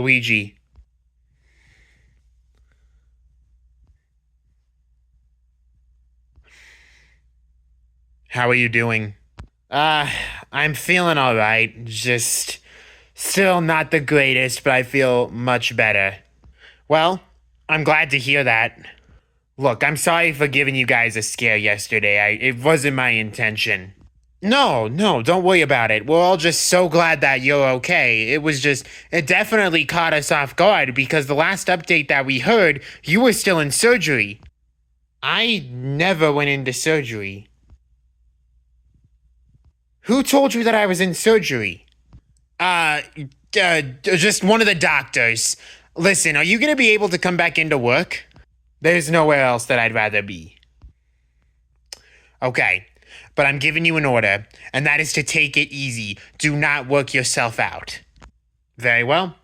Luigi. How are you doing? I'm feeling alright. Just still not the greatest, but I feel much better. Well, I'm glad to hear that. Look, I'm sorry for giving you guys a scare yesterday. It wasn't my intention. No, don't worry about it. We're all just so glad that you're okay. It definitely caught us off guard because the last update that we heard, you were still in surgery. I never went into surgery. Who told you that I was in surgery? Just one of the doctors. Listen, are you gonna be able to come back into work? There's nowhere else that I'd rather be. Okay, but I'm giving you an order, and that is to take it easy. Do not work yourself out. Very well.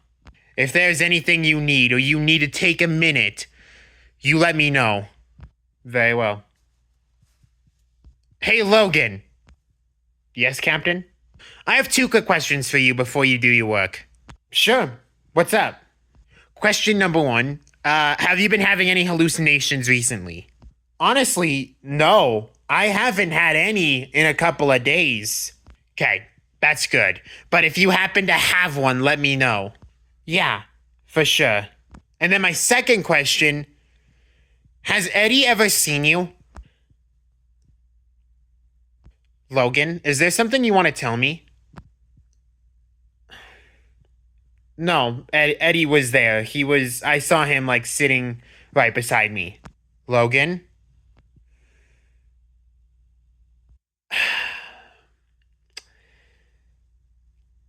If there's anything you need, or you need to take a minute, you let me know. Very well. Hey, Logan. Yes, Captain? I have 2 quick questions for you before you do your work. Sure. What's up? Question number 1. Have you been having any hallucinations recently? Honestly, no. I haven't had any in a couple of days. Okay, that's good. But if you happen to have one, let me know. Yeah, for sure. And then my second question, has Eddie ever seen you? Logan, is there something you want to tell me? No, Eddie was there. I saw him sitting right beside me. Logan?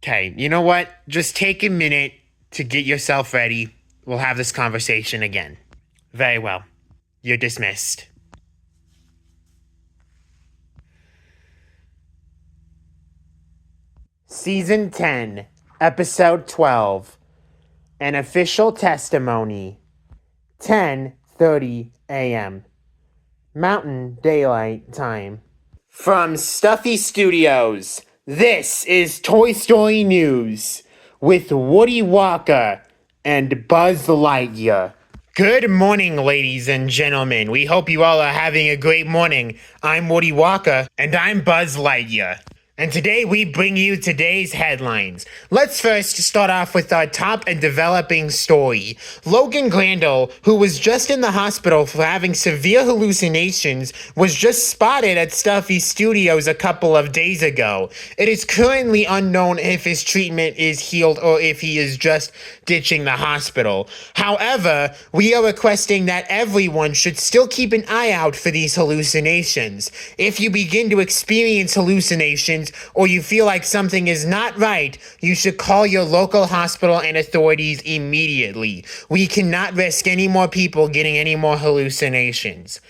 Okay, you know what? Just take a minute to get yourself ready. We'll have this conversation again. Very well. You're dismissed. Season 10, Episode 12. An official testimony. 10:30 a.m. Mountain Daylight Time. From Stuffy Studios, this is Toy Story News with Woody Walker and Buzz Lightyear. Good morning, ladies and gentlemen. We hope you all are having a great morning. I'm Woody Walker, and I'm Buzz Lightyear. And today we bring you today's headlines. Let's first start off with our top and developing story. Logan Grandel, who was just in the hospital for having severe hallucinations, was just spotted at Stuffy Studios a couple of days ago. It is currently unknown if his treatment is healed or if he is just ditching the hospital. However, we are requesting that everyone should still keep an eye out for these hallucinations. If you begin to experience hallucinations, or you feel like something is not right, you should call your local hospital and authorities immediately. We cannot risk any more people getting any more hallucinations.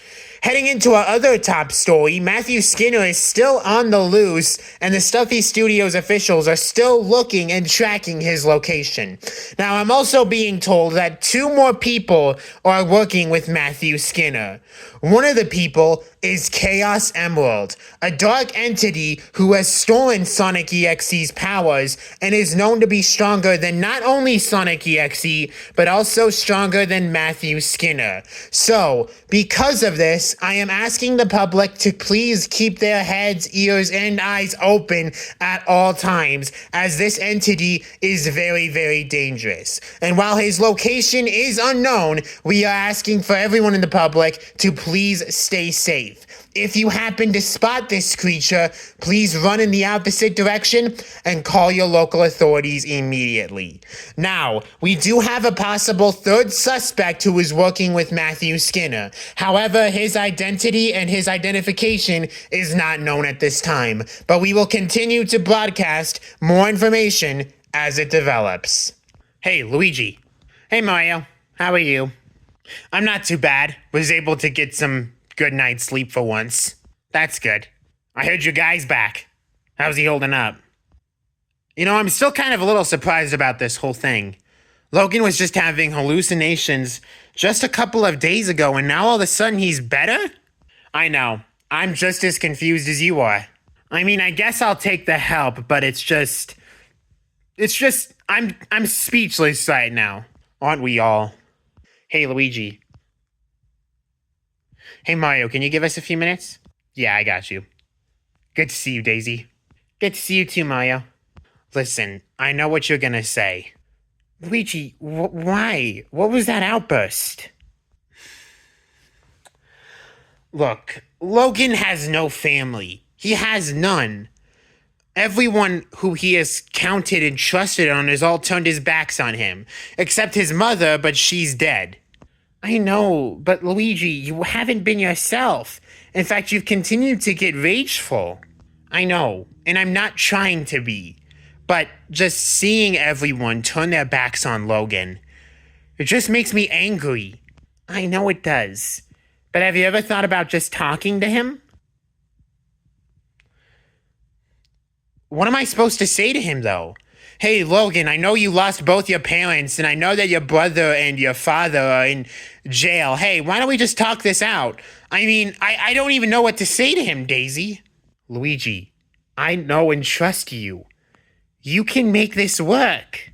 Heading into our other top story, Matthew Skinner is still on the loose, and the Stuffy Studios officials are still looking and tracking his location. Now, I'm also being told that 2 more people are working with Matthew Skinner. One of the people is Chaos Emerald, a dark entity who has stolen Sonic EXE's powers and is known to be stronger than not only Sonic EXE, but also stronger than Matthew Skinner. So, because of this, I am asking the public to please keep their heads, ears, and eyes open at all times, as this entity is very, very dangerous. And while his location is unknown, we are asking for everyone in the public to please stay safe. If you happen to spot this creature, please run in the opposite direction and call your local authorities immediately. Now, we do have a possible 3rd suspect who is working with Matthew Skinner. However, his identity and his identification is not known at this time, but we will continue to broadcast more information as it develops. Hey, Luigi. Hey, Mario. How are you? I'm not too bad. Was able to get some good night's sleep for once. That's good. I heard your guy's back. How's he holding up? You know, I'm still kind of a little surprised about this whole thing. Logan was just having hallucinations just a couple of days ago, and now all of a sudden he's better? I know. I'm just as confused as you are. I mean, I guess I'll take the help, but it's just... It's just I'm speechless right now. Aren't we all? Hey Luigi. Hey Mario, can you give us a few minutes? Yeah, I got you. Good to see you, Daisy. Good to see you too, Mario. Listen, I know what you're gonna say. Luigi, why? What was that outburst? Look, Logan has no family. He has none. Everyone who he has counted and trusted on has all turned his backs on him, except his mother, but she's dead. I know, but Luigi, you haven't been yourself. In fact, you've continued to get rageful. I know, and I'm not trying to be. But just seeing everyone turn their backs on Logan, it just makes me angry. I know it does. But have you ever thought about just talking to him? What am I supposed to say to him, though? Hey, Logan, I know you lost both your parents, and I know that your brother and your father are in jail. Hey, why don't we just talk this out? I mean, I don't even know what to say to him, Daisy. Luigi, I know and trust you. You can make this work.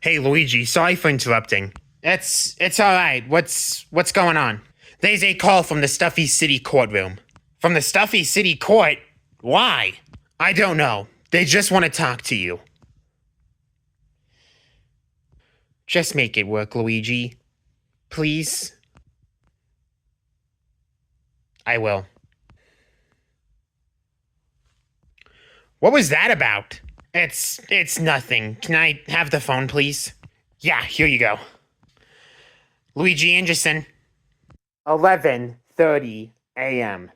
Hey, Luigi, sorry for interrupting. It's all right. What's going on? There's a call from the Stuffy City courtroom. From the Stuffy City court? Why? I don't know. They just want to talk to you. Just make it work, Luigi. Please. I will. What was that about? It's nothing. Can I have the phone, please? Yeah, here you go. Luigi Anderson. 11:30 a.m.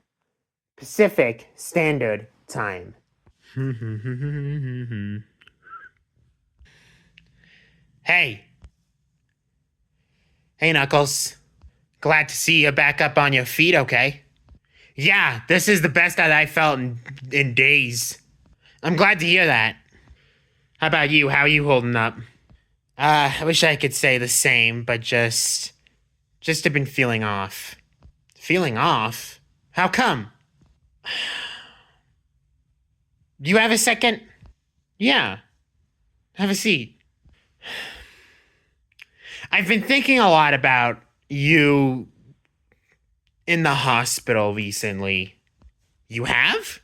Pacific Standard Time. Hey. Hey, Knuckles. Glad to see you back up on your feet, okay? Yeah, this is the best that I felt in days. I'm glad to hear that. How about you? How are you holding up? I wish I could say the same, but just have been feeling off. Feeling off? How come? Do you have a second? Yeah. Have a seat. I've been thinking a lot about you in the hospital recently. You have?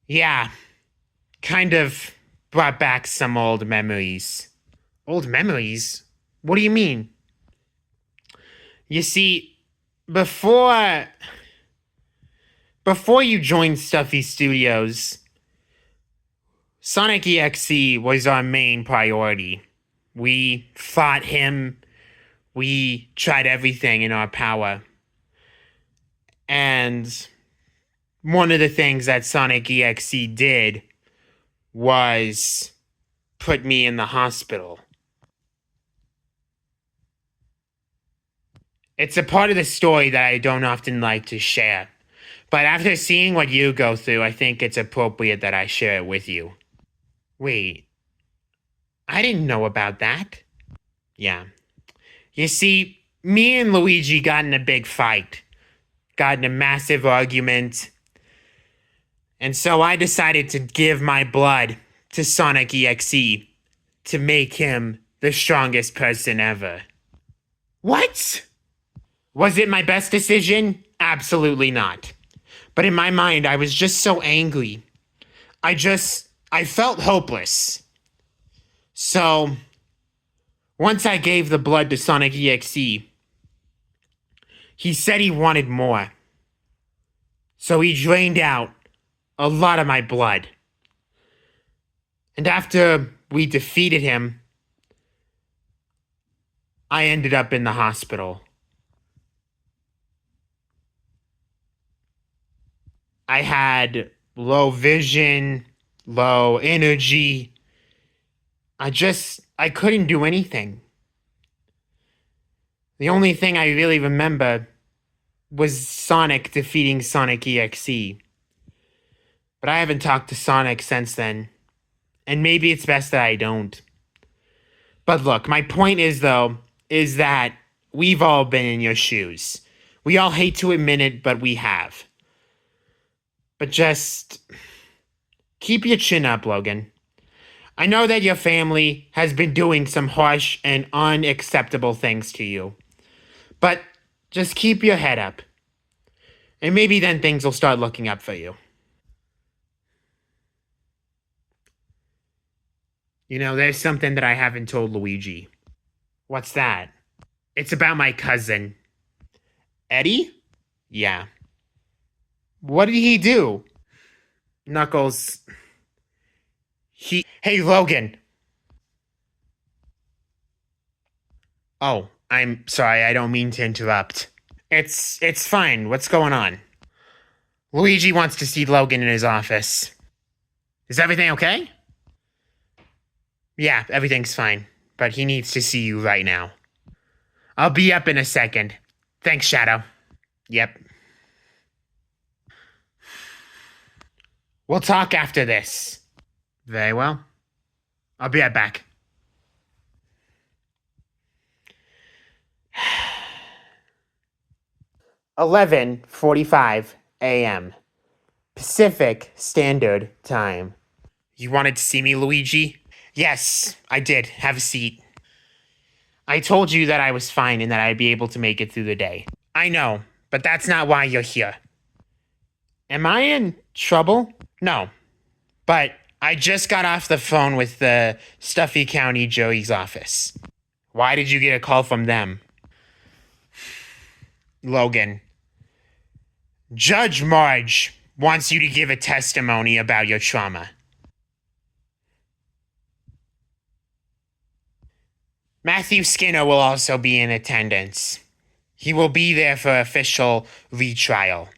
Yeah. Kind of brought back some old memories. Old memories? What do you mean? You see, before you joined Stuffy Studios, Sonic EXE was our main priority. We fought him. We tried everything in our power. And one of the things that Sonic EXE did was put me in the hospital. It's a part of the story that I don't often like to share. But after seeing what you go through, I think it's appropriate that I share it with you. Wait, I didn't know about that. Yeah. You see, me and Luigi got in a big fight. Got in a massive argument. And so I decided to give my blood to Sonic EXE to make him the strongest person ever. What? Was it my best decision? Absolutely not. But in my mind, I was just so angry. I felt hopeless. So, once I gave the blood to Sonic EXE, he said he wanted more. So he drained out a lot of my blood. And after we defeated him, I ended up in the hospital. I had low vision, low energy. I couldn't do anything. The only thing I really remember was Sonic defeating Sonic EXE. But I haven't talked to Sonic since then. And maybe it's best that I don't. But look, my point is that we've all been in your shoes. We all hate to admit it, but we have. But just Keep your chin up, Logan. I know that your family has been doing some harsh and unacceptable things to you, but just keep your head up. And maybe then things will start looking up for you. You know, there's something that I haven't told Luigi. What's that? It's about my cousin. Eddie? Yeah. What did he do? Knuckles. Hey, Logan! Oh, I'm sorry, I don't mean to interrupt. It's fine. What's going on? Luigi wants to see Logan in his office. Is everything okay? Yeah, everything's fine. But he needs to see you right now. I'll be up in a second. Thanks, Shadow. Yep. We'll talk after this. Very well. I'll be right back. "11:45 a.m. Pacific Standard Time." You wanted to see me, Luigi? Yes, I did. Have a seat. I told you that I was fine and that I'd be able to make it through the day. I know, but that's not why you're here. Am I in trouble? No, but I just got off the phone with the Stuffy County Joey's office. Why did you get a call from them? Logan, Judge Marge wants you to give a testimony about your trauma. Matthew Skinner will also be in attendance. He will be there for official retrial.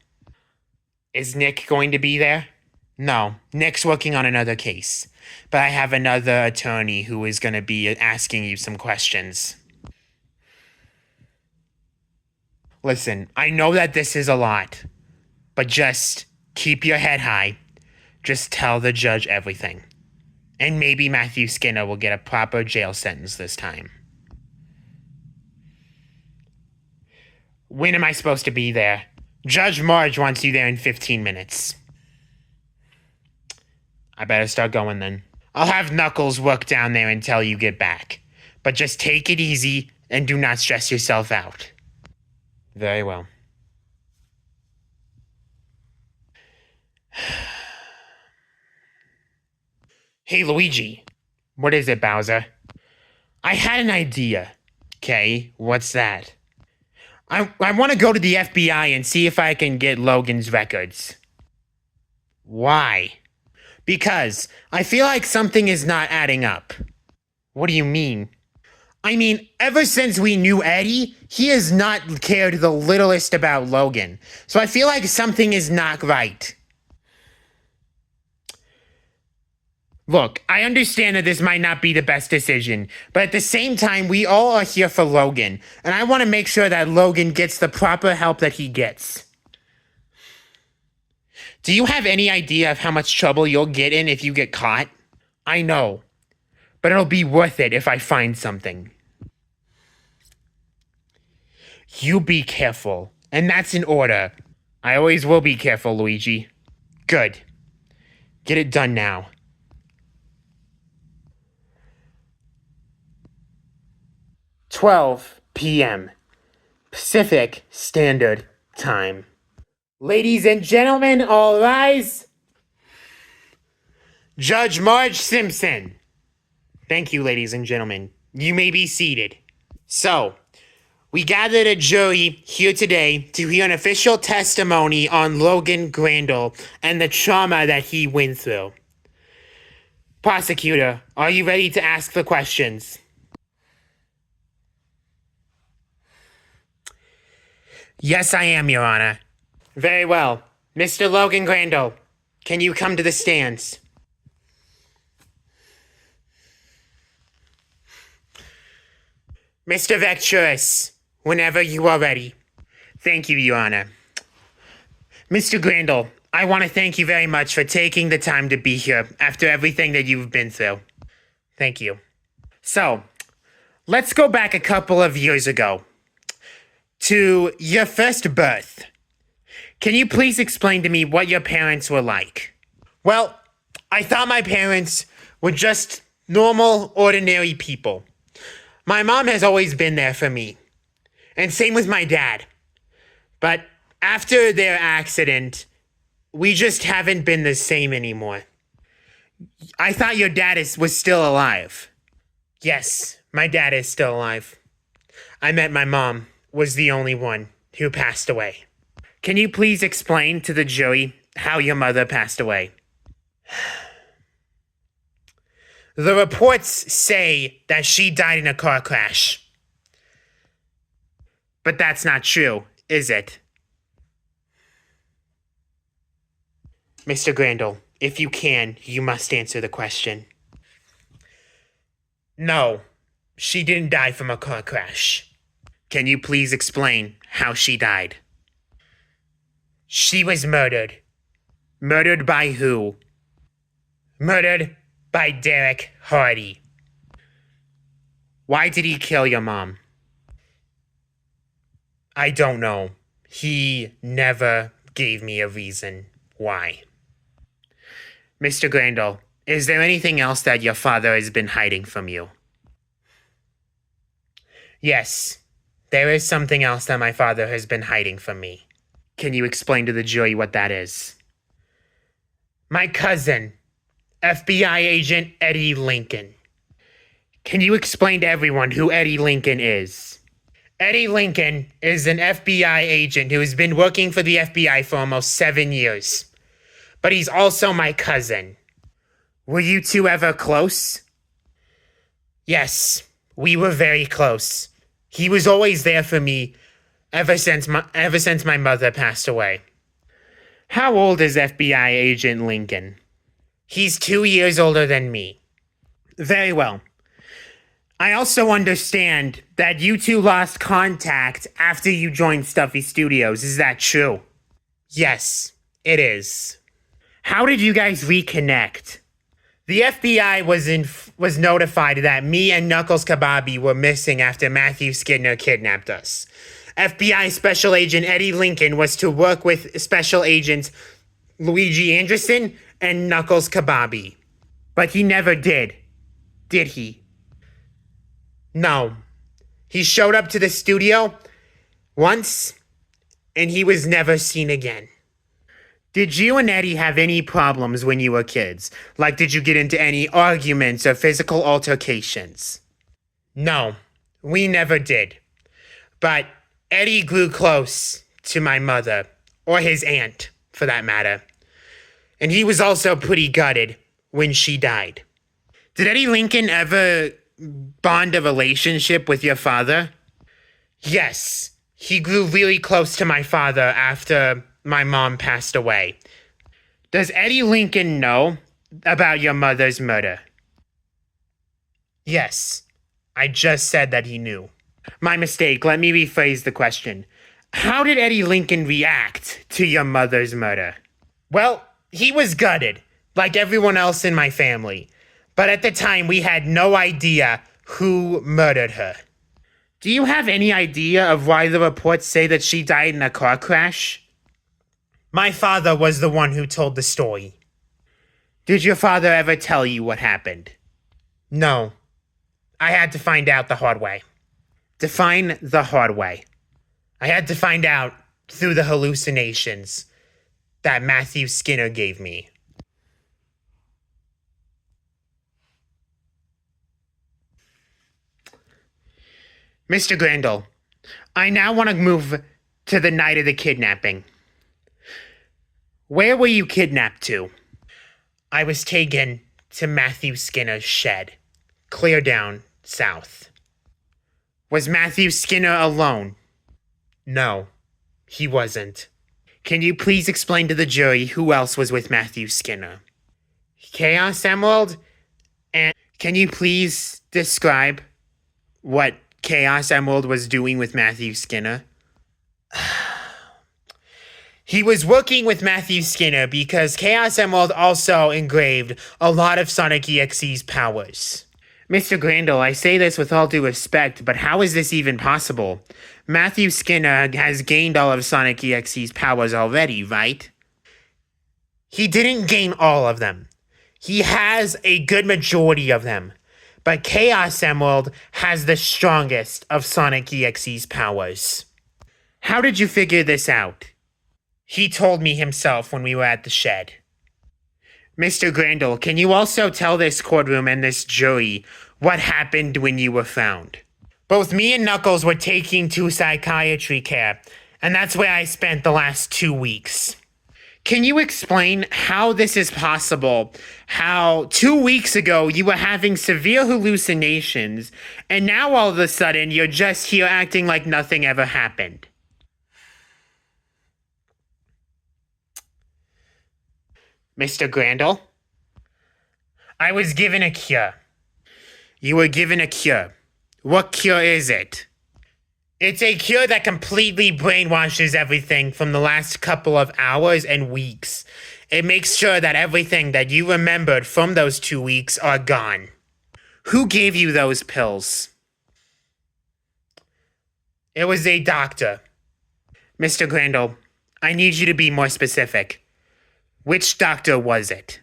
Is Nick going to be there? No, Nick's working on another case. But I have another attorney who is going to be asking you some questions. Listen, I know that this is a lot, but just keep your head high. Just tell the judge everything. And maybe Matthew Skinner will get a proper jail sentence this time. When am I supposed to be there? Judge Marge wants you there in 15 minutes. I better start going then. I'll have Knuckles work down there until you get back. But just take it easy and do not stress yourself out. Very well. Hey, Luigi. What is it, Bowser? I had an idea. Okay, what's that? I want to go to the FBI and see if I can get Logan's records. Why? Because I feel like something is not adding up. What do you mean? I mean, ever since we knew Eddie, he has not cared the littlest about Logan. So I feel like something is not right. Look, I understand that this might not be the best decision, but at the same time, we all are here for Logan, and I want to make sure that Logan gets the proper help that he gets. Do you have any idea of how much trouble you'll get in if you get caught? I know, but it'll be worth it if I find something. You be careful, and that's in order. I always will be careful, Luigi. Good. Get it done now. "12 p.m. Pacific Standard Time." Ladies and gentlemen, all rise. Judge Marge Simpson. Thank you, ladies and gentlemen. You may be seated. So, we gathered a jury here today to hear an official testimony on Logan Grandel and the trauma that he went through. Prosecutor, are you ready to ask the questions? Yes, I am, Your Honor. Very well. Mr. Logan Grandel, can you come to the stands? Mr. Vecturus, whenever you are ready. Thank you, Your Honor. Mr. Grandel, I want to thank you very much for taking the time to be here after everything that you've been through. Thank you. So, let's go back a couple of years ago to your first birth. Can you please explain to me what your parents were like? Well, I thought my parents were just normal, ordinary people. My mom has always been there for me. And same with my dad. But after their accident, we just haven't been the same anymore. I thought your dad was still alive. Yes, my dad is still alive. I met my mom was the only one who passed away. Can you please explain to the jury how your mother passed away? The reports say that she died in a car crash. But that's not true, is it? Mr. Grandel, if you can, you must answer the question. No, she didn't die from a car crash. Can you please explain how she died? She was murdered. Murdered by who? Murdered by Derek Hardy. Why did he kill your mom? I don't know. He never gave me a reason why. Mr. Grandel, is there anything else that your father has been hiding from you? Yes, there is something else that my father has been hiding from me. Can you explain to the jury what that is? My cousin, FBI agent Eddie Lincoln. Can you explain to everyone who Eddie Lincoln is? Eddie Lincoln is an FBI agent who has been working for the FBI for almost 7 years. But he's also my cousin. Were you two ever close? Yes, we were very close. He was always there for me ever since my mother passed away. How old is FBI agent Lincoln? He's 2 years older than me. Very well. I also understand that you two lost contact after you joined Stuffy Studios. Is that true? Yes, it is. How did you guys reconnect? The FBI was notified that me and Knuckles Kababi were missing after Matthew Skinner kidnapped us. FBI Special Agent Eddie Lincoln was to work with Special Agents Luigi Anderson and Knuckles Kababi. But he never did he? No. He showed up to the studio once, and he was never seen again. Did you and Eddie have any problems when you were kids? Like, did you get into any arguments or physical altercations? No, we never did. But Eddie grew close to my mother, or his aunt, for that matter. And he was also pretty gutted when she died. Did Eddie Lincoln ever bond a relationship with your father? Yes, he grew really close to my father after my mom passed away. Does Eddie Lincoln know about your mother's murder? Yes, I just said that he knew. My mistake, let me rephrase the question. How did Eddie Lincoln react to your mother's murder? Well, he was gutted, like everyone else in my family. But at the time, we had no idea who murdered her. Do you have any idea of why the reports say that she died in a car crash? My father was the one who told the story. Did your father ever tell you what happened? No. I had to find out the hard way. Define the hard way. I had to find out through the hallucinations that Matthew Skinner gave me. Mr. Grandel, I now want to move to the night of the kidnapping. Where were you kidnapped to? I was taken to Matthew Skinner's shed, clear down south. Was Matthew Skinner alone? No, he wasn't. Can you please explain to the jury who else was with Matthew Skinner? Chaos Emerald? And can you please describe what Chaos Emerald was doing with Matthew Skinner? He was working with Matthew Skinner because Chaos Emerald also engraved a lot of Sonic EXE's powers. Mr. Grandel, I say this with all due respect, but how is this even possible? Matthew Skinner has gained all of Sonic EXE's powers already, right? He didn't gain all of them. He has a good majority of them, but Chaos Emerald has the strongest of Sonic EXE's powers. How did you figure this out? He told me himself when we were at the shed. Mr. Grandel, can you also tell this courtroom and this jury what happened when you were found? Both me and Knuckles were taking to psychiatry care, and that's where I spent the last 2 weeks. Can you explain how this is possible? How 2 weeks ago you were having severe hallucinations, and now all of a sudden you're just here acting like nothing ever happened? Mr. Grandel? I was given a cure. You were given a cure. What cure is it? It's a cure that completely brainwashes everything from the last couple of hours and weeks. It makes sure that everything that you remembered from those 2 weeks are gone. Who gave you those pills? It was a doctor. Mr. Grandel, I need you to be more specific. Which doctor was it?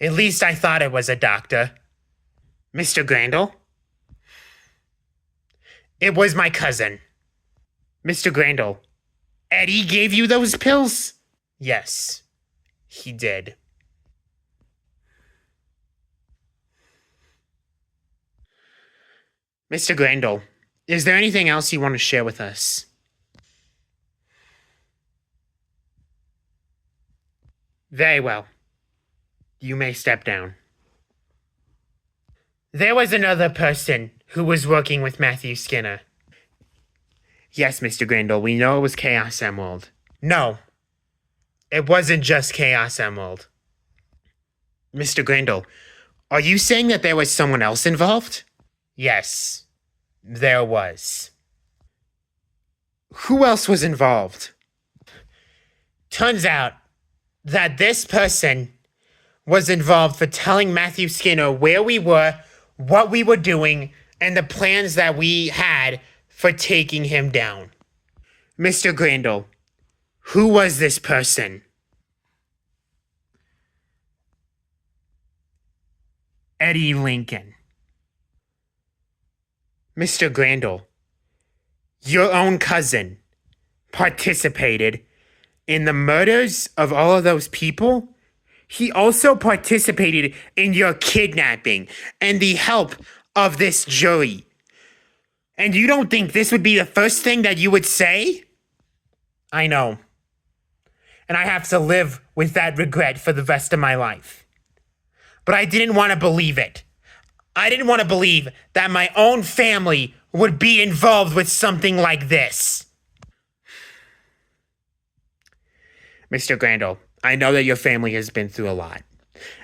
At least I thought it was a doctor. Mr. Grandel? It was my cousin. Mr. Grandel, Eddie gave you those pills? Yes, he did. Mr. Grandel, is there anything else you want to share with us? Very well. You may step down. There was another person who was working with Matthew Skinner. Yes, Mr. Grandel, we know it was Chaos Emerald. No, it wasn't just Chaos Emerald. Mr. Grandel, are you saying that there was someone else involved? Yes, there was. Who else was involved? Turns out that this person was involved for telling Matthew Skinner where we were, what we were doing, and the plans that we had for taking him down. Mr. Grandel, who was this person? Eddie Lincoln. Mr. Grandel, your own cousin participated in the murders of all of those people? He also participated in your kidnapping and the help of this jury. And you don't think this would be the first thing that you would say? I know. And I have to live with that regret for the rest of my life. But I didn't want to believe it. I didn't want to believe that my own family would be involved with something like this. Mr. Grandel, I know that your family has been through a lot.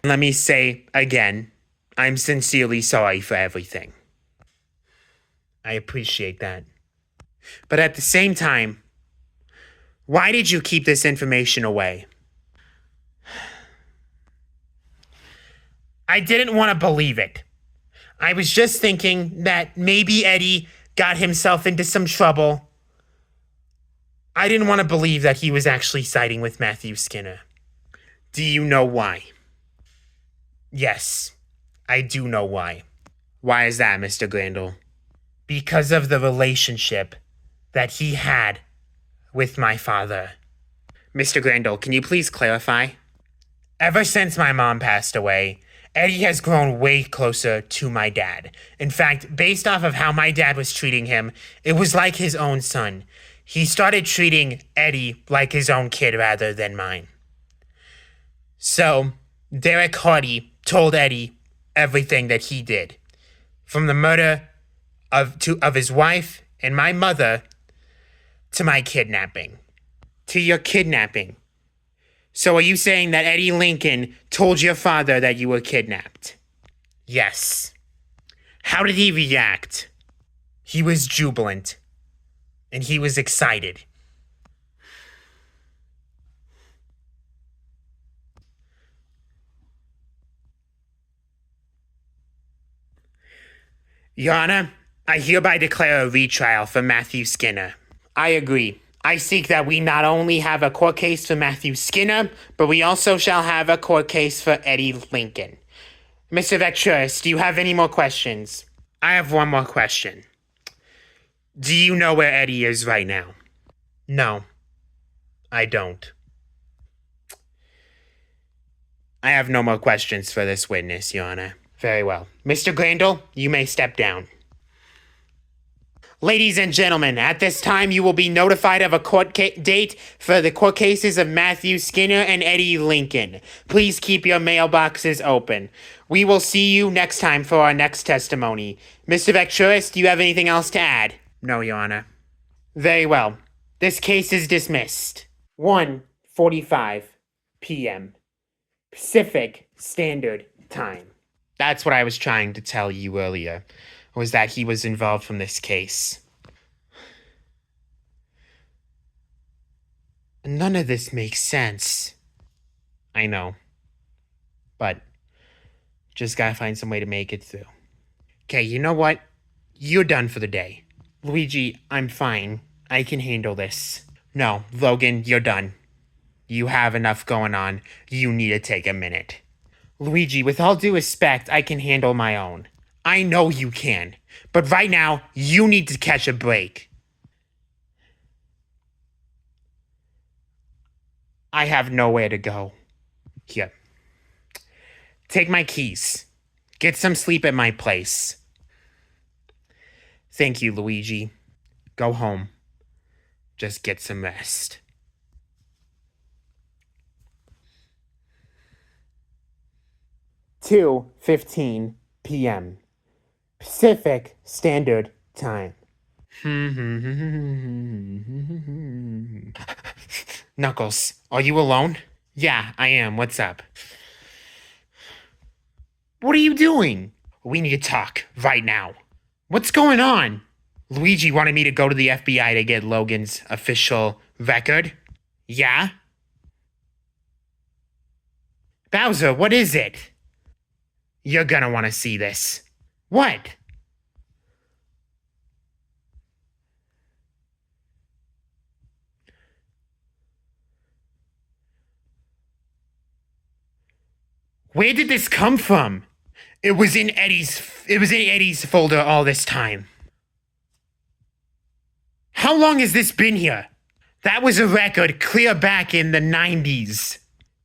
And let me say again, I'm sincerely sorry for everything. I appreciate that. But at the same time, why did you keep this information away? I didn't want to believe it. I was just thinking that maybe Eddie got himself into some trouble. I didn't want to believe that he was actually siding with Matthew Skinner. Do you know why? Yes, I do know why. Why is that, Mr. Grandel? Because of the relationship that he had with my father. Mr. Grandel, can you please clarify? Ever since my mom passed away, Eddie has grown way closer to my dad. In fact, based off of how my dad was treating him, it was like his own son. He started treating Eddie like his own kid rather than mine. So, Derek Hardy told Eddie everything that he did. From the murder of his wife and my mother to my kidnapping. To your kidnapping. So are you saying that Eddie Lincoln told your father that you were kidnapped? Yes. How did he react? He was jubilant. And he was excited. Your Honor, I hereby declare a retrial for Matthew Skinner. I agree. I seek that we not only have a court case for Matthew Skinner, but we also shall have a court case for Eddie Lincoln. Mr. Vecturus, do you have any more questions? I have one more question. Do you know where Eddie is right now? No, I don't. I have no more questions for this witness, Your Honor. Very well. Mr. Grandel, you may step down. Ladies and gentlemen, at this time you will be notified of a court date for the court cases of Matthew Skinner and Eddie Lincoln. Please keep your mailboxes open. We will see you next time for our next testimony. Mr. Vecturus, do you have anything else to add? No, Your Honor. Very well. This case is dismissed. 1:45 p.m. Pacific Standard Time. That's what I was trying to tell you earlier, was that he was involved from this case. None of this makes sense. I know. But just gotta find some way to make it through. Okay, you know what? You're done for the day. Luigi, I'm fine. I can handle this. No, Logan, you're done. You have enough going on. You need to take a minute. Luigi, with all due respect, I can handle my own. I know you can. But right now, you need to catch a break. I have nowhere to go. Here. Take my keys. Get some sleep at my place. Thank you, Luigi. Go home. Just get some rest. 2:15 p.m. Pacific Standard Time. Knuckles, are you alone? Yeah, I am. What's up? What are you doing? We need to talk right now. What's going on? Luigi wanted me to go to the FBI to get Logan's official record. Yeah? Bowser, what is it? You're gonna want to see this. What? Where did this come from? It was in Eddie's folder all this time. How long has this been here? That was a record clear back in the 90s.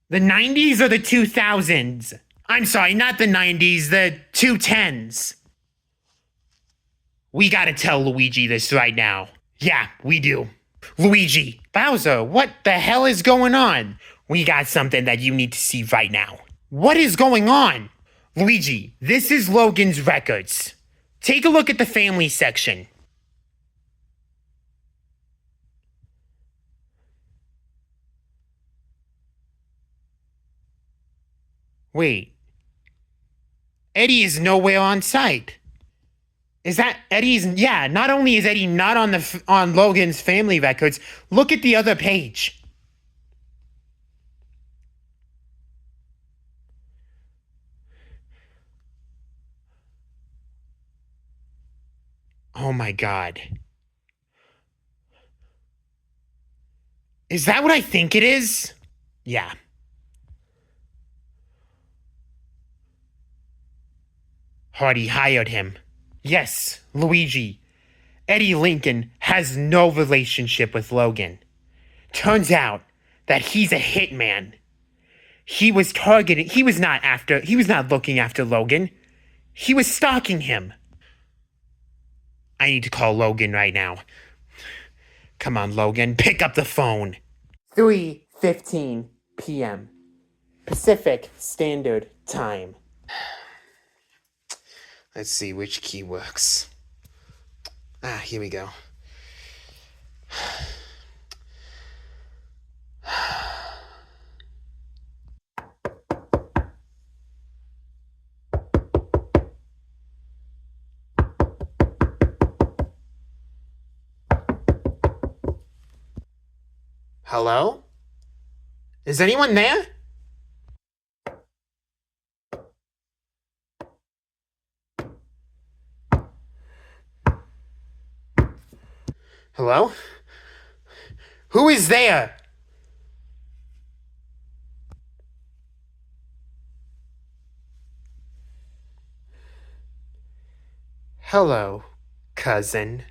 The 90s or the 2000s? I'm sorry, not the 90s, the 210s. We gotta tell Luigi this right now. Yeah, we do. Luigi, Bowser, what the hell is going on? We got something that you need to see right now. What is going on? Luigi, this is Logan's records. Take a look at the family section. Wait. Eddie is nowhere on site. Is that Eddie's? Yeah, not only is Eddie not on Logan's family records, look at the other page. Oh my God. Is that what I think it is? Yeah. Hardy hired him. Yes, Luigi. Eddie Lincoln has no relationship with Logan. Turns out that he's a hitman. He was not looking after Logan. He was stalking him. I need to call Logan right now. Come on, Logan, pick up the phone. 3:15 p.m. Pacific Standard Time. Let's see which key works. Here we go. Hello? Is anyone there? Hello? Who is there? Hello, cousin.